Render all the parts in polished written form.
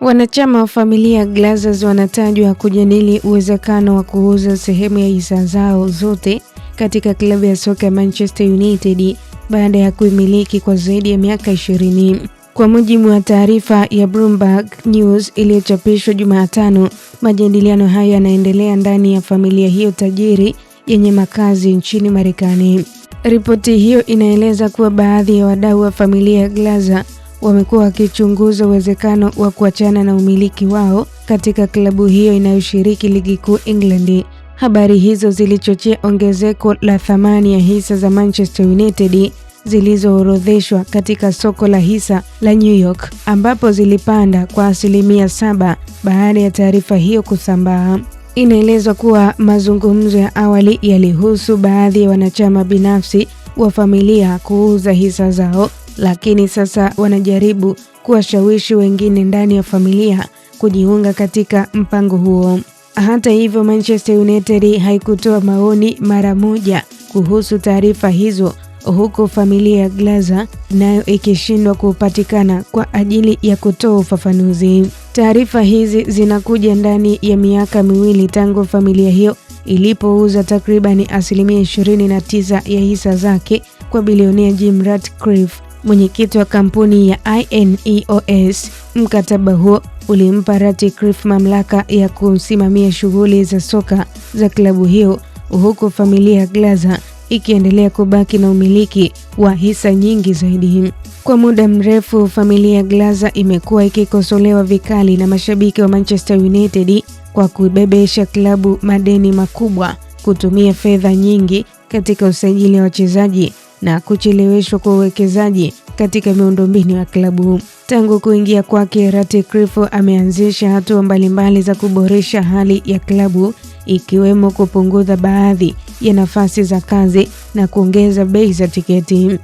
Wanachama wa familia Glazers wanatajwa kujadili uwezekano wa kuuza sehemu ya hisa zao zote katika klabu ya soka ya Manchester United baada ya kuimiliki kwa zaidi ya miaka 20. Kwa mujibu wa taarifa ya Bloomberg News iliyochapishwa Jumatano, majadiliano hayo yanaendelea ndani ya familia hiyo tajiri yenye makazi nchini Marekani. Ripoti hiyo inaeleza kuwa baadhi ya wadau wa familia ya Glazer wamekuwa wakichunguza uwezekano wa kuachana na umiliki wao katika klabu hiyo inayoshiriki ligi kuu England. Habari hizo zilichochea ongezeko la thamani ya hisa za Manchester United zilizoorodheshwa katika soko la hisa la New York, ambapo zilipanda kwa 7% baada ya taarifa hiyo kusambaa. Inaelezwa kuwa mazungumzo ya awali yalihusu baadhi ya wanachama binafsi wa familia kuuza hisa zao, lakini sasa wanajaribu kuwashawishi wengine ndani ya familia kujiunga katika mpango huo. Hata hivyo, Manchester United haikutoa maoni mara moja kuhusu taarifa hizo, huku familia ya Glazer nayo ikishindwa kupatikana kwa ajili ya kutoa ufafanuzi. Taarifa hizi zinakuja ndani ya miaka miwili tangu familia hiyo ilipouza takribani 29% ya hisa zake kwa bilionea Jim Ratcliffe, mwenyekiti wa kampuni ya INEOS. Mkataba huo ulimpa Ratcliffe mamlaka ya kusimamia shughuli za soka za klabu hiyo, huku familia ya Glazer ikiendelea kubaki na umiliki wa hisa nyingi zaidi. Kwa muda mrefu, familia ya Glazer imekuwa ikikosolewa vikali na mashabiki wa Manchester United kwa kuibebesha klabu madeni makubwa, kutumia fedha nyingi katika usajili wa wachezaji na kucheleweshwa kwa uwekezaji katika miundombinu ya klabu. Tangu kuingia kwake, Ratcliffe ameanzisha hatua mbalimbali za kuboresha hali ya klabu, ikiwemo kupunguza baadhi ya nafasi za kazi na kuongeza bei za tiketi.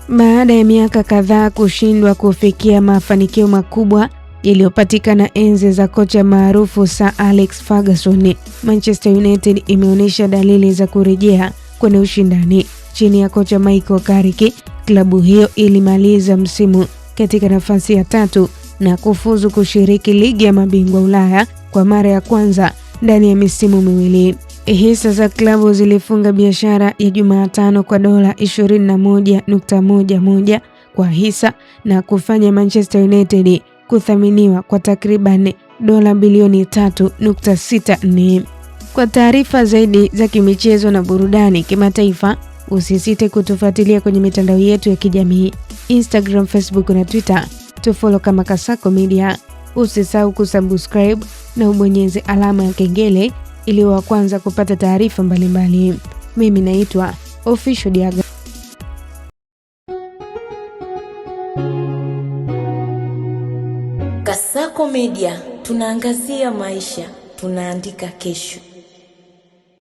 Baada ya miaka kadhaa kushindwa kufikia mafanikio makubwa yaliyopatikana enzi za kocha maarufu Sir Alex Ferguson, Manchester United imeonyesha dalili za kurejea kwenye ushindani. Chini ya kocha Michael Carrick, klabu hiyo ilimaliza msimu katika nafasi ya 3 na kufuzu kushiriki ligi ya mabingwa Ulaya kwa mara ya kwanza ndani ya misimu miwili. Hisa za klabu zilifunga biashara ya Jumatano kwa dola 21.11 kwa hisa na kufanya Manchester United kuthaminiwa kwa takriban dola bilioni 3.64. Kwa taarifa zaidi za kimichezo na burudani kimataifa, usisite kutufuatilia kwenye mitandao yetu ya kijamii, Instagram, Facebook na Twitter. Tufollow kama Kasako Media. Usisahau kusubscribe na ubonyeze alama ya kengele ili wa kwanza kupata taarifa mbalimbali. Mimi naitwa Official Diaga. Kasako Media, tunaangazia maisha, tunaandika kesho.